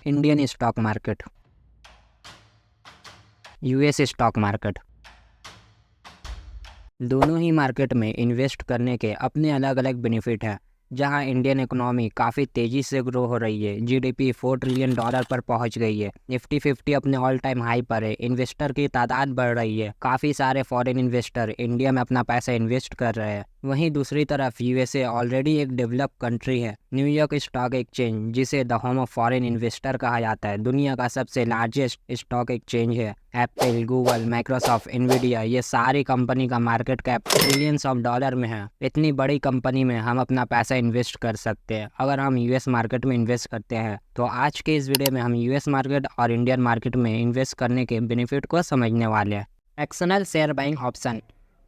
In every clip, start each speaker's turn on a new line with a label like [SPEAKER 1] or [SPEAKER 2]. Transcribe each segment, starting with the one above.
[SPEAKER 1] Indian stock market, US stock market. दोनों ही market में invest करने के अपने अलग अलग बेनिफिट हैं। जहां इंडियन इकोनॉमी काफ़ी तेज़ी से ग्रो हो रही है, जीडीपी $4 ट्रिलियन पर पहुंच गई है, निफ्टी 50 अपने ऑल टाइम हाई पर है, इन्वेस्टर की तादाद बढ़ रही है, काफ़ी सारे फॉरेन इन्वेस्टर इंडिया में अपना पैसा इन्वेस्ट कर रहे हैं। वहीं दूसरी तरफ यूएसए ऑलरेडी एक डेवलप कंट्री है। न्यूयॉर्क स्टॉक एक्सचेंज, जिसे the home of foreign investor कहा जाता है, दुनिया का सबसे लार्जेस्ट स्टॉक एक्सचेंज है। एप्पल, गूगल, माइक्रोसॉफ्ट, एनवीडिया, ये सारी कंपनी का market cap trillions of dollar में है। इतनी बड़ी कंपनी में हम अपना पैसा इन्वेस्ट कर सकते हैं अगर हम यूएस मार्केट में इन्वेस्ट करते हैं। तो आज के इस वीडियो में हम यूएस मार्केट और इंडियन मार्केट में इन्वेस्ट करने के बेनिफिट को समझने वाले हैं। फ्रैक्शनल शेयर बाइंग ऑप्शन,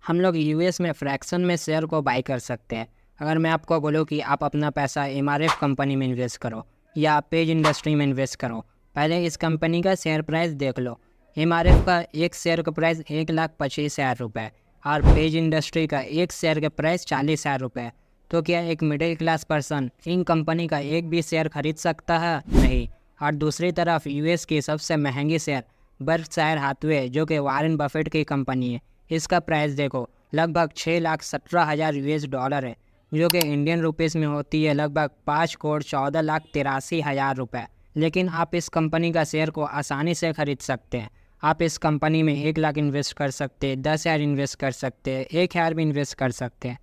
[SPEAKER 1] हम लोग यूएस में फ्रैक्शन में शेयर को बाई कर सकते हैं। अगर मैं आपको बोलूँ कि आप अपना पैसा एमआरएफ कंपनी में इन्वेस्ट करो या पेज इंडस्ट्री में इन्वेस्ट करो, पहले इस कंपनी का शेयर प्राइस देख लो। एमआरएफ का एक शेयर का प्राइस 1,25,000 रुपये और पेज इंडस्ट्री का एक शेयर का प्राइस 40,000 रुपये। तो क्या एक middle class person in company का एक भी शेयर खरीद सकता है? नहीं। और दूसरी तरफ यूएस की सबसे महंगी शेयर बर्कशायर हाथवे, जो कि वॉरेन बफेट की कंपनी है, इसका प्राइस देखो लगभग 6,17,000 यूएस डॉलर है, जो कि इंडियन रुपीस में होती है लगभग 5,14,83,000 रुपये। लेकिन आप इस कंपनी का शेयर को आसानी से खरीद सकते हैं। आप इस कंपनी में 1 लाख इन्वेस्ट कर सकते हैं, 10,000 इन्वेस्ट कर सकते हैं, 1,000 भी इन्वेस्ट कर सकते हैं।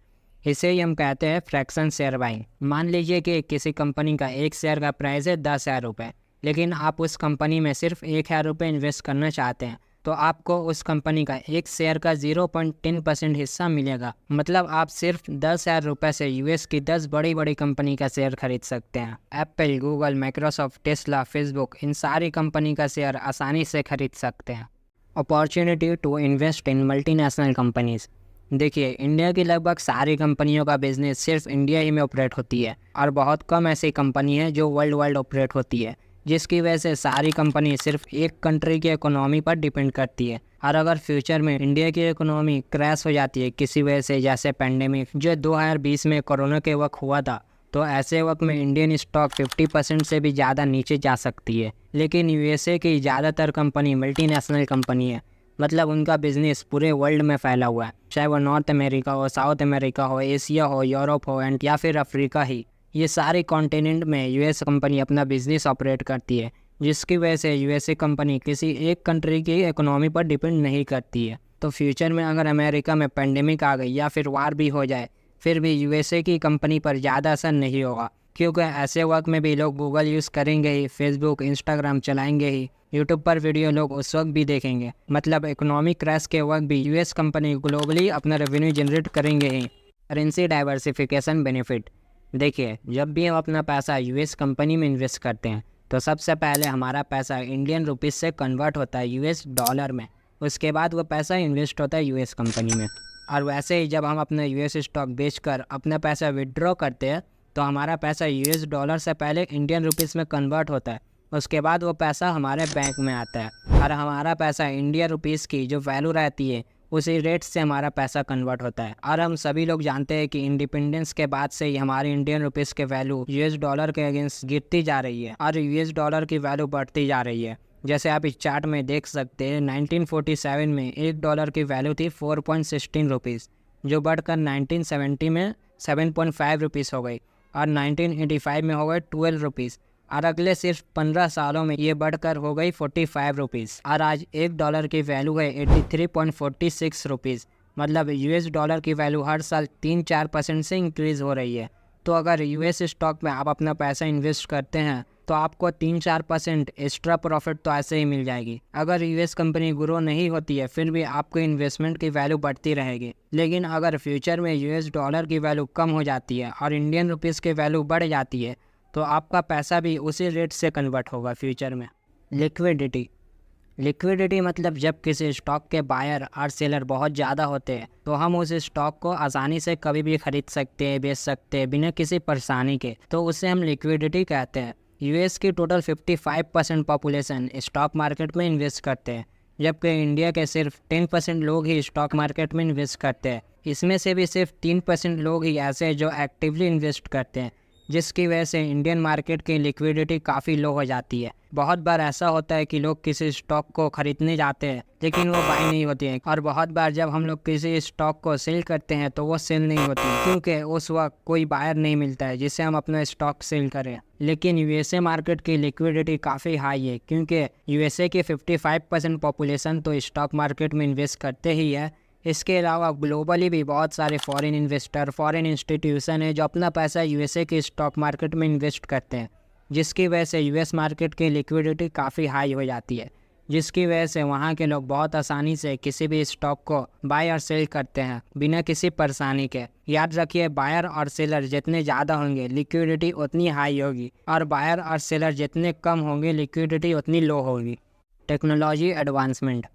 [SPEAKER 1] इसे ही हम कहते हैं फ्रैक्शन शेयर बाइंग। मान लीजिए कि किसी कंपनी का एक शेयर का प्राइस है 10,000 रुपये, लेकिन आप उस कंपनी में सिर्फ 1,000 रुपये इन्वेस्ट करना चाहते हैं, तो आपको उस कंपनी का एक शेयर का 0.10% हिस्सा मिलेगा। मतलब आप सिर्फ 10,000 रुपये से यूएस की 10 बड़ी बड़ी कंपनी का शेयर खरीद सकते हैं। Apple, Google, Microsoft, Tesla, Facebook, इन सारी कंपनी का शेयर आसानी से खरीद सकते हैं। Opportunity to invest in multinational companies, देखिए इंडिया की लगभग सारी कंपनियों का बिजनेस सिर्फ इंडिया ही में ऑपरेट होती है और बहुत कम ऐसी कंपनी है जो वर्ल्ड वाइड ऑपरेट होती है, जिसकी वजह से सारी कंपनी सिर्फ एक कंट्री की इकोनॉमी पर डिपेंड करती है। और अगर फ्यूचर में इंडिया की इकोनॉमी क्रैश हो जाती है किसी वजह से, जैसे पेंडेमिक जो 2020 में कोरोना के वक्त हुआ था, तो ऐसे वक्त में इंडियन स्टॉक 50% से भी ज़्यादा नीचे जा सकती है। लेकिन यूएसए की ज़्यादातर कंपनी मल्टीनेशनल कंपनी है, मतलब उनका बिजनेस पूरे वर्ल्ड में फैला हुआ है, चाहे वो नॉर्थ अमेरिका हो, साउथ अमेरिका हो, एशिया हो, यूरोप हो एंड या फिर अफ्रीका ही। ये सारे कॉन्टिनेंट में यूएस कंपनी अपना बिजनेस ऑपरेट करती है, जिसकी वजह से यूएसए कंपनी किसी एक कंट्री की इकोनॉमी पर डिपेंड नहीं करती है। तो फ्यूचर में अगर अमेरिका में पेंडेमिक आ गई या फिर वार भी हो जाए, फिर भी यूएसए की कंपनी पर ज़्यादा असर नहीं होगा, क्योंकि ऐसे वक्त में भी लोग गूगल यूज़ करेंगे ही, फेसबुक, इंस्टाग्राम चलाएंगे ही, यूट्यूब पर वीडियो लोग उस वक्त भी देखेंगे। मतलब इकोनॉमिक क्रैश के वक्त भी यूएस कंपनी ग्लोबली अपना रेवेन्यू जनरेट करेंगे ही। करेंसी डाइवर्सिफिकेशन बेनिफिट, देखिए जब भी हम अपना पैसा यूएस कंपनी में इन्वेस्ट करते हैं, तो सबसे पहले हमारा पैसा इंडियन रुपीस से कन्वर्ट होता है यूएस डॉलर में। उसके बाद वो पैसा इन्वेस्ट होता है यूएस कंपनी में। और वैसे ही जब हम अपना यूएस स्टॉक बेचकर अपना पैसा विड्रॉ करते हैं, तो हमारा पैसा यूएस डॉलर से पहले इंडियन रुपीस में कन्वर्ट होता है। उसके बाद वो पैसा हमारे बैंक में आता है और हमारा पैसा इंडियन रुपीस की जो वैल्यू रहती है उसी रेट से हमारा पैसा कन्वर्ट होता है। और हम सभी लोग जानते हैं कि इंडिपेंडेंस के बाद से ही हमारी इंडियन रुपीस के वैल्यू यूएस डॉलर के अगेंस्ट गिरती जा रही है और यूएस डॉलर की वैल्यू बढ़ती जा रही है। जैसे आप इस चार्ट में देख सकते हैं, 1947 में $1 की वैल्यू थी 4.16 रुपीज़, जो बढ़कर 1970 में 7.5 रुपीज़ हो गई और 1985 में हो गए 12 रुपीज़ और अगले सिर्फ 15 सालों में ये बढ़कर हो गई 45 रुपीज़ और आज $1 की वैल्यू है 83.46 रुपीज़। मतलब यूएस डॉलर की वैल्यू हर साल 3-4% से इंक्रीज़ हो रही है। तो अगर यूएस स्टॉक में आप अपना पैसा इन्वेस्ट करते हैं, तो आपको 3-4% एक्स्ट्रा प्रॉफिट तो ऐसे ही मिल जाएगी। अगर यूएस कंपनी ग्रो नहीं होती है, फिर भी आपको इन्वेस्टमेंट की वैल्यू बढ़ती रहेगी। लेकिन अगर फ्यूचर में यूएस डॉलर की वैल्यू कम हो जाती है और इंडियन रुपीज़ की वैल्यू बढ़ जाती है, तो आपका पैसा भी उसी रेट से कन्वर्ट होगा फ्यूचर में। लिक्विडिटी मतलब जब किसी स्टॉक के बायर और सेलर बहुत ज़्यादा होते हैं, तो हम उस स्टॉक को आसानी से कभी भी खरीद सकते हैं, बेच सकते हैं बिना किसी परेशानी के, तो उसे हम लिक्विडिटी कहते हैं। यूएस की टोटल 55% पॉपुलेशन स्टॉक मार्केट में इन्वेस्ट करते हैं, जबकि इंडिया के सिर्फ 10% लोग ही स्टॉक मार्केट में इन्वेस्ट करते हैं। इसमें से भी सिर्फ 3% लोग ही ऐसे हैं जो एक्टिवली इन्वेस्ट करते हैं। जिसकी वजह से इंडियन मार्केट की लिक्विडिटी काफ़ी लो हो जाती है। बहुत बार ऐसा होता है कि लोग किसी स्टॉक को खरीदने जाते हैं लेकिन वो बाई नहीं होती है, और बहुत बार जब हम लोग किसी स्टॉक को सेल करते हैं तो वो सेल नहीं होती है क्योंकि उस वक्त कोई बायर नहीं मिलता है जिससे हम अपना स्टॉक सेल करें। लेकिन यूएसए मार्केट की लिक्विडिटी काफ़ी हाई है क्योंकि यूएसए की 55% पॉपुलेशन तो स्टॉक मार्केट में इन्वेस्ट करते ही है। इसके अलावा ग्लोबली भी बहुत सारे फॉरेन इन्वेस्टर, फॉरेन इंस्टीट्यूशन है जो अपना पैसा यूएसए के स्टॉक मार्केट में इन्वेस्ट करते हैं, जिसकी वजह से यूएस मार्केट की लिक्विडिटी काफ़ी हाई हो जाती है, जिसकी वजह से वहाँ के लोग बहुत आसानी से किसी भी स्टॉक को बाय और सेल करते हैं बिना किसी परेशानी के। याद रखिए, बायर और सेलर जितने ज़्यादा होंगे लिक्विडिटी उतनी हाई होगी, और बायर और सेलर जितने कम होंगे लिक्विडिटी उतनी लो होगी। Technology advancement.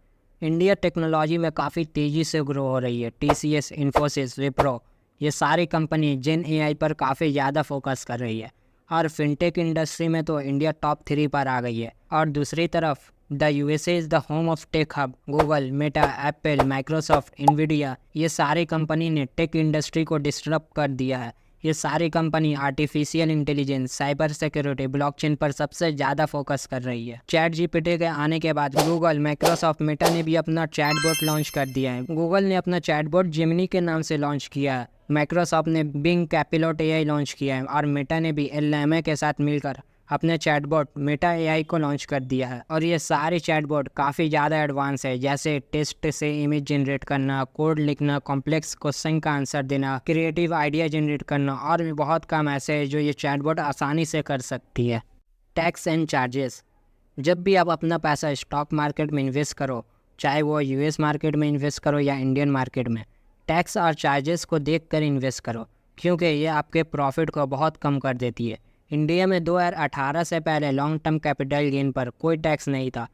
[SPEAKER 1] इंडिया टेक्नोलॉजी में काफ़ी तेज़ी से ग्रो हो रही है। टीसीएस, इन्फोसिस, विप्रो, ये सारी कंपनी जेन एआई पर काफ़ी ज़्यादा फोकस कर रही है, और फिनटेक इंडस्ट्री में तो इंडिया टॉप 3 पर आ गई है। और दूसरी तरफ the USA is the home of tech hub. Google, Meta, Apple, Microsoft, Nvidia, ये सारी कंपनी ने टेक इंडस्ट्री को डिस्टर्ब कर दिया है। ये सारी company artificial intelligence, cyber security, blockchain पर सबसे ज़्यादा फोकस कर रही है। चैट जीपीटी के आने के बाद गूगल, माइक्रोसॉफ्ट, मेटा ने भी अपना चैटबॉट लॉन्च कर दिया है। गूगल ने अपना चैटबॉट जेमिनी के नाम से लॉन्च किया है, माइक्रोसॉफ्ट ने बिंग कैपिलोट एआई लॉन्च किया है, और मेटा ने भी एलएमए के साथ मिलकर अपने चैटबॉट मेटा एआई को लॉन्च कर दिया है। और ये सारे चैटबॉट काफ़ी ज़्यादा एडवांस है, जैसे टेक्स्ट से इमेज जनरेट करना, कोड लिखना, कॉम्प्लेक्स क्वेश्चन का आंसर देना, क्रिएटिव आइडिया जनरेट करना, और भी बहुत काम ऐसे है जो ये चैटबॉट आसानी से कर सकती है। Tax and charges. जब भी आप अपना पैसा स्टॉक मार्केट में इन्वेस्ट करो, चाहे वो यूएस मार्केट में इन्वेस्ट करो या इंडियन मार्केट में, टैक्स और चार्जेस को देख कर इन्वेस्ट करो क्योंकि ये आपके प्रॉफिट को बहुत कम कर देती है। इंडिया में 2018 से पहले लॉन्ग टर्म कैपिटल गेन पर कोई टैक्स नहीं था।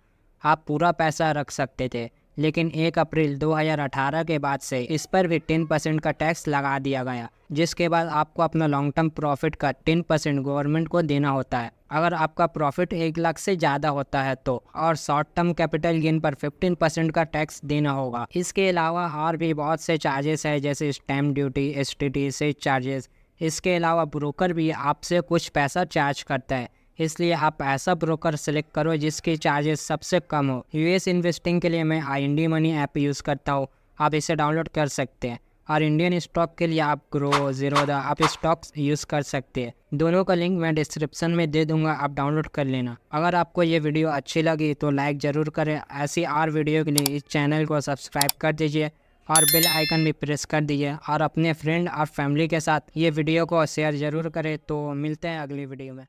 [SPEAKER 1] आप पूरा पैसा रख सकते थे, लेकिन 1 अप्रैल 2018 के बाद से इस पर भी 10% का टैक्स लगा दिया गया, जिसके बाद आपको अपना लॉन्ग टर्म प्रॉफिट का 10% गवर्नमेंट को देना होता है अगर आपका प्रॉफिट 1 लाख से ज़्यादा होता है तो, और शॉर्ट टर्म कैपिटल गेन पर 15% का टैक्स देना होगा। इसके अलावा और भी बहुत से चार्जेस है, जैसे स्टैम्प ड्यूटी, एसटीटी से चार्जेस। इसके अलावा ब्रोकर भी आपसे कुछ पैसा चार्ज करता है, इसलिए आप ऐसा ब्रोकर सेलेक्ट करो जिसके चार्जेस सबसे कम हो। यूएस इन्वेस्टिंग के लिए मैं IND मनी ऐप यूज़ करता हूँ, आप इसे डाउनलोड कर सकते हैं। और इंडियन स्टॉक के लिए आप ग्रो, ज़ीरोधा, आप स्टॉक्स यूज़ कर सकते हैं। दोनों का लिंक मैं डिस्क्रिप्शन में दे दूंगा, आप डाउनलोड कर लेना। अगर आपको ये वीडियो अच्छी लगी तो लाइक ज़रूर करें। ऐसी और वीडियो के लिए इस चैनल को सब्सक्राइब कर दीजिए और बेल आइकन भी प्रेस कर दीजिए, और अपने फ्रेंड और फैमिली के साथ ये वीडियो को शेयर ज़रूर करें। तो मिलते हैं अगली वीडियो में।